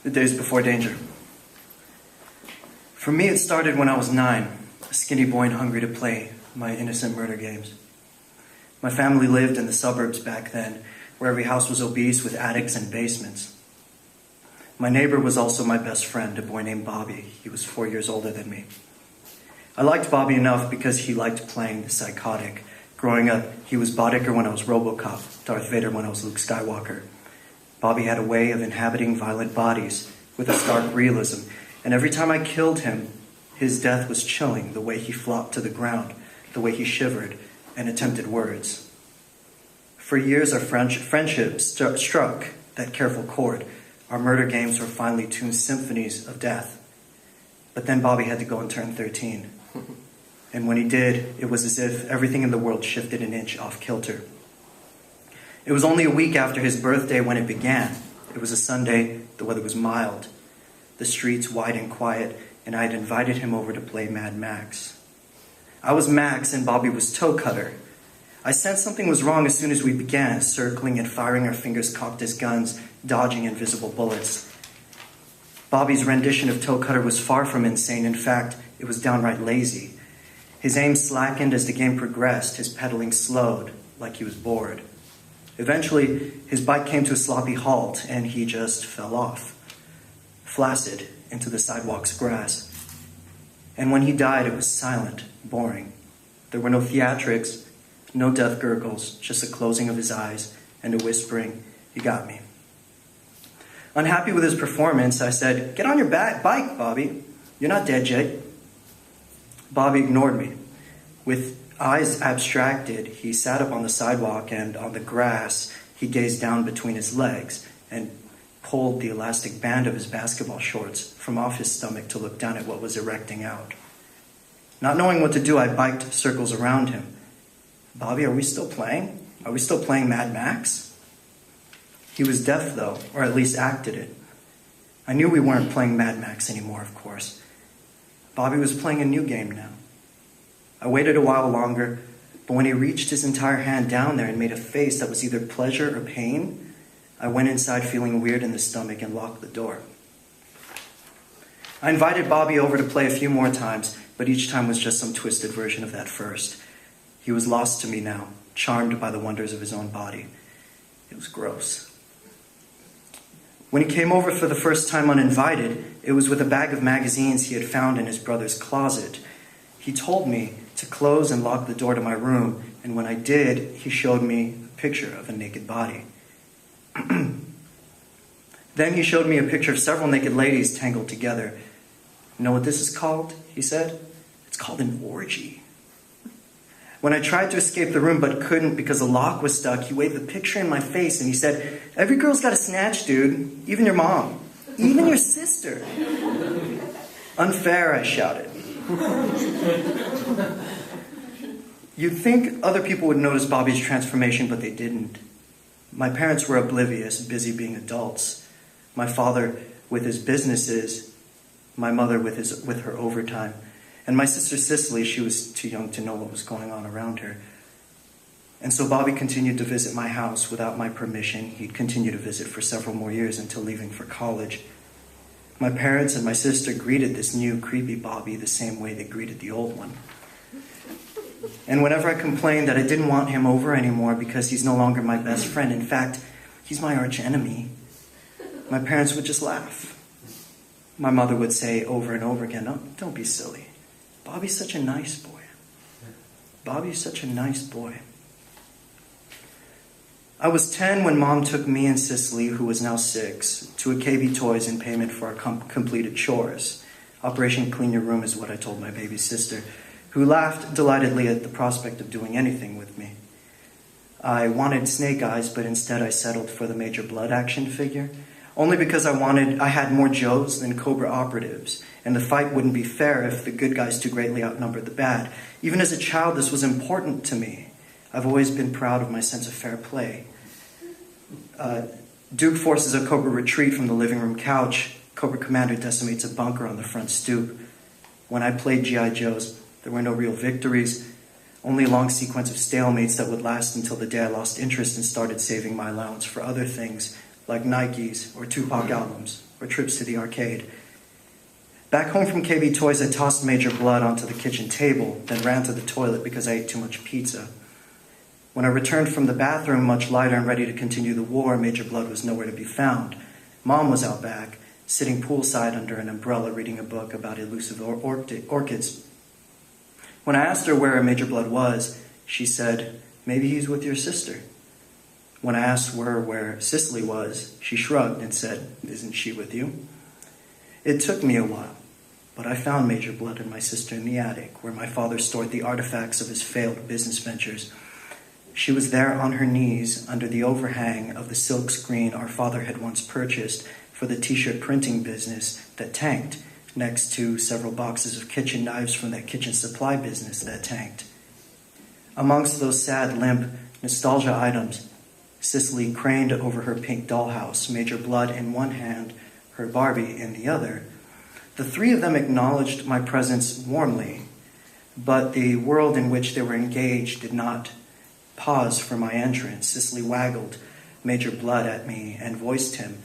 the days before danger. For me, it started when I was 9, a skinny boy and hungry to play my innocent murder games. My family lived in the suburbs back then, where every house was obese with attics and basements. My neighbor was also my best friend, a boy named Bobby. He was 4 years older than me. I liked Bobby enough because he liked playing the psychotic. Growing up, he was Bodicker when I was RoboCop, Darth Vader when I was Luke Skywalker. Bobby had a way of inhabiting violent bodies with a stark realism, and every time I killed him, his death was chilling, the way he flopped to the ground, the way he shivered and attempted words. For years, our friendship struck that careful chord. Our murder games were finely tuned symphonies of death. But then Bobby had to go and turn 13. And when he did, it was as if everything in the world shifted an inch off kilter. It was only a week after his birthday when it began. It was a Sunday, the weather was mild, the streets wide and quiet, and I had invited him over to play Mad Max. I was Max and Bobby was Toe Cutter. I sensed something was wrong as soon as we began, circling and firing our fingers cocked as guns, dodging invisible bullets. Bobby's rendition of Toe Cutter was far from insane. In fact, it was downright lazy. His aim slackened as the game progressed, his pedaling slowed, like he was bored. Eventually, his bike came to a sloppy halt, and he just fell off, flaccid, into the sidewalk's grass. And when he died, it was silent, boring. There were no theatrics, no death gurgles, just a closing of his eyes and a whispering, "You got me." Unhappy with his performance, I said, "Get on your bike, Bobby. You're not dead yet." Bobby ignored me. With eyes abstracted, he sat up on the sidewalk, and on the grass, he gazed down between his legs and pulled the elastic band of his basketball shorts from off his stomach to look down at what was erecting out. Not knowing what to do, I biked circles around him. "Bobby, are we still playing? Are we still playing Mad Max?" He was deaf, though, or at least acted it. I knew we weren't playing Mad Max anymore, of course. Bobby was playing a new game now. I waited a while longer, but when he reached his entire hand down there and made a face that was either pleasure or pain, I went inside feeling weird in the stomach and locked the door. I invited Bobby over to play a few more times, but each time was just some twisted version of that first. He was lost to me now, charmed by the wonders of his own body. It was gross. When he came over for the first time uninvited, it was with a bag of magazines he had found in his brother's closet. He told me to close and lock the door to my room, and when I did, he showed me a picture of a naked body. Then he showed me a picture of several naked ladies tangled together. "You know what this is called?" he said. "It's called an orgy." When I tried to escape the room but couldn't because the lock was stuck, he waved the picture in my face and he said, "Every girl's got a snatch, dude. Even your mom. Even your sister." "Unfair," I shouted. You'd think other people would notice Bobby's transformation, but they didn't. My parents were oblivious, busy being adults. My father with his businesses, my mother with her overtime. And my sister Cicely, she was too young to know what was going on around her. And so Bobby continued to visit my house without my permission. He'd continue to visit for several more years until leaving for college. My parents and my sister greeted this new creepy Bobby the same way they greeted the old one. And whenever I complained that I didn't want him over anymore because he's no longer my best friend, in fact, he's my arch enemy, my parents would just laugh. My mother would say over and over again, "Oh, don't be silly. Bobby's such a nice boy. Bobby's such a nice boy." I was 10 when Mom took me and Cicely, who was now 6, to a KB Toys in payment for our completed chores. Operation Clean Your Room is what I told my baby sister, who laughed delightedly at the prospect of doing anything with me. I wanted Snake Eyes, but instead I settled for the Major Blood action figure, only because I had more Joes than Cobra operatives, and the fight wouldn't be fair if the good guys too greatly outnumbered the bad. Even as a child, this was important to me. I've always been proud of my sense of fair play. Duke forces a Cobra retreat from the living room couch. Cobra Commander decimates a bunker on the front stoop. When I played G.I. Joes, there were no real victories, only a long sequence of stalemates that would last until the day I lost interest and started saving my allowance for other things, like Nikes or Tupac albums or trips to the arcade. Back home from KB Toys, I tossed Major Blood onto the kitchen table, then ran to the toilet because I ate too much pizza. When I returned from the bathroom, much lighter and ready to continue the war, Major Blood was nowhere to be found. Mom was out back, sitting poolside under an umbrella reading a book about elusive orchids. When I asked her where Major Blood was, she said, "Maybe he's with your sister." When I asked her where Cicely was, she shrugged and said, "Isn't she with you?" It took me a while, but I found Major Blood and my sister in the attic, where my father stored the artifacts of his failed business ventures. She was there on her knees under the overhang of the silk screen our father had once purchased for the t-shirt printing business that tanked, next to several boxes of kitchen knives from that kitchen supply business that tanked. Amongst those sad, limp, nostalgia items, Cicely craned over her pink dollhouse, Major Blood in one hand, her Barbie in the other. The three of them acknowledged my presence warmly, but the world in which they were engaged did not pause for my entrance. Cicely waggled Major Blood at me and voiced him.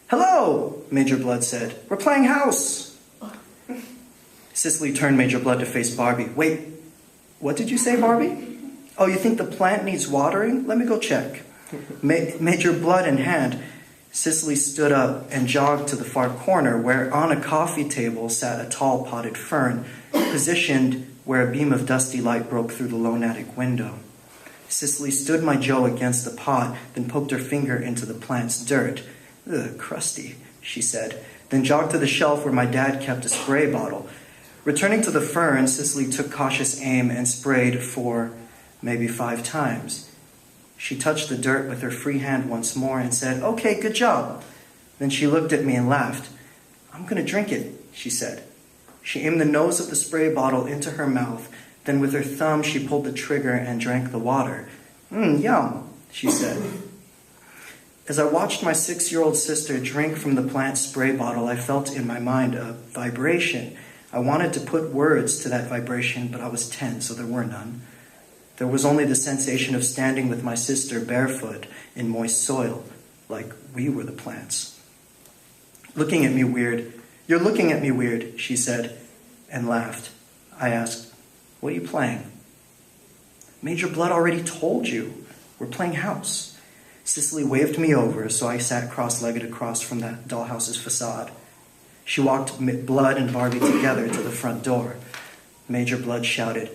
"Hello," Major Blood said. "We're playing house." Cicely turned Major Blood to face Barbie. "Wait, what did you say, Barbie? Oh, you think the plant needs watering? Let me go check." Major Blood in hand, Cicely stood up and jogged to the far corner where on a coffee table sat a tall potted fern, positioned where a beam of dusty light broke through the lone attic window. Cicely stood my Joe against the pot, then poked her finger into the plant's dirt. "Ugh, crusty," she said, then jogged to the shelf where my dad kept a spray bottle. Returning to the fern, Cicely took cautious aim and sprayed for maybe 5 times. She touched the dirt with her free hand once more and said, "Okay, good job." Then she looked at me and laughed. "I'm going to drink it," she said. She aimed the nose of the spray bottle into her mouth. Then with her thumb, she pulled the trigger and drank the water. Yum," she said. As I watched my 6-year-old sister drink from the plant spray bottle, I felt in my mind a vibration. I wanted to put words to that vibration, but I was 10, so there were none. There was only the sensation of standing with my sister barefoot in moist soil, like we were the plants. "Looking at me weird. You're looking at me weird," she said, and laughed. I asked, "What are you playing?" "Major Blood already told you. We're playing house." Cicely waved me over, so I sat cross-legged across from the dollhouse's facade. She walked Blood and Barbie together to the front door. Major Blood shouted,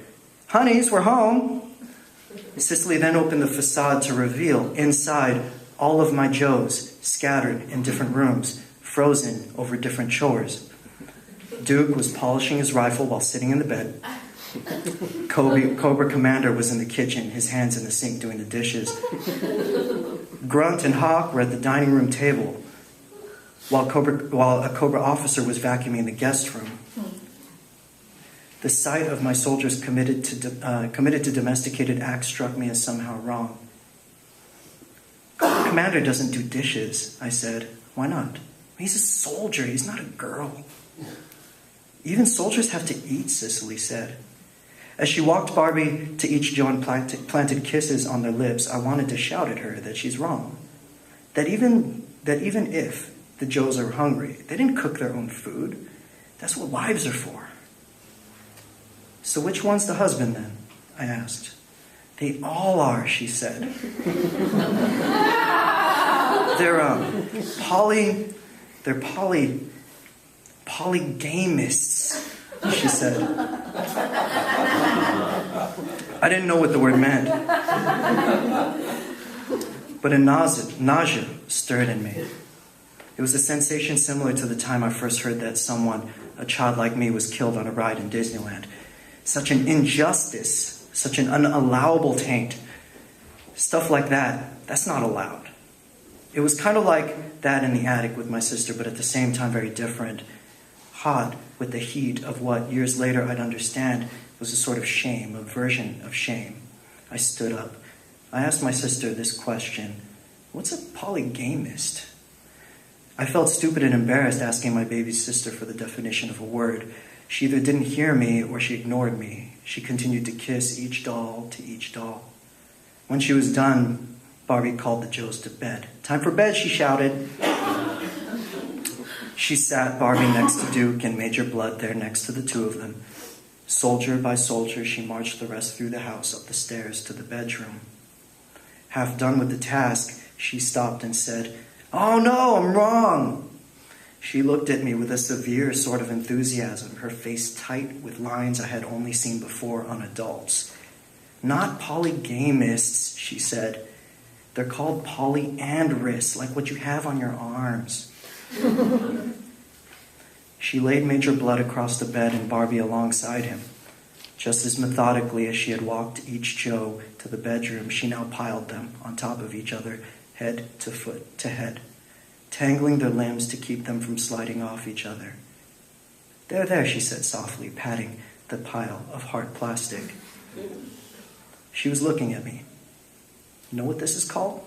"Honeys, we're home." Cicely then opened the facade to reveal, inside, all of my Joes, scattered in different rooms, frozen over different chores. Duke was polishing his rifle while sitting in the bed. Cobra Commander was in the kitchen, his hands in the sink doing the dishes. Grunt and Hawk were at the dining room table, while a Cobra officer was vacuuming the guest room. The sight of my soldiers committed to domesticated acts struck me as somehow wrong. "Cobra Commander doesn't do dishes," I said. "Why not?" "He's a soldier. He's not a girl." "Even soldiers have to eat," Cicely said. As she walked Barbie to each Joe and planted kisses on their lips, I wanted to shout at her that she's wrong. That even if the Joes are hungry, they didn't cook their own food. That's what wives are for. "So which one's the husband then?" I asked. "They all are," she said. They're polygamists, she said. I didn't know what the word meant. But a nausea stirred in me. It was a sensation similar to the time I first heard that someone, a child like me, was killed on a ride in Disneyland. Such an injustice, such an unallowable taint. Stuff like that, that's not allowed. It was kind of like that in the attic with my sister, but at the same time very different. Hot with the heat of what years later I'd understand was a sort of shame, a version of shame. I stood up. I asked my sister this question: "What's a polygamist?" I felt stupid and embarrassed asking my baby sister for the definition of a word. She either didn't hear me or she ignored me. She continued to kiss each doll to each doll. When she was done, Barbie called the Joes to bed. "Time for bed," she shouted. She sat Barbie next to Duke and Major Blood there next to the two of them. Soldier by soldier, she marched the rest through the house, up the stairs to the bedroom. Half done with the task, she stopped and said, "Oh no, I'm wrong." She looked at me with a severe sort of enthusiasm, her face tight with lines I had only seen before on adults. "Not polygamists," she said. "They're called polyandrists, like what you have on your arms." She laid Major Blood across the bed and Barbie alongside him. Just as methodically as she had walked each Joe to the bedroom, she now piled them on top of each other, head to foot to head, tangling their limbs to keep them from sliding off each other. "There, there," she said softly, patting the pile of hard plastic. She was looking at me. "You know what this is called?"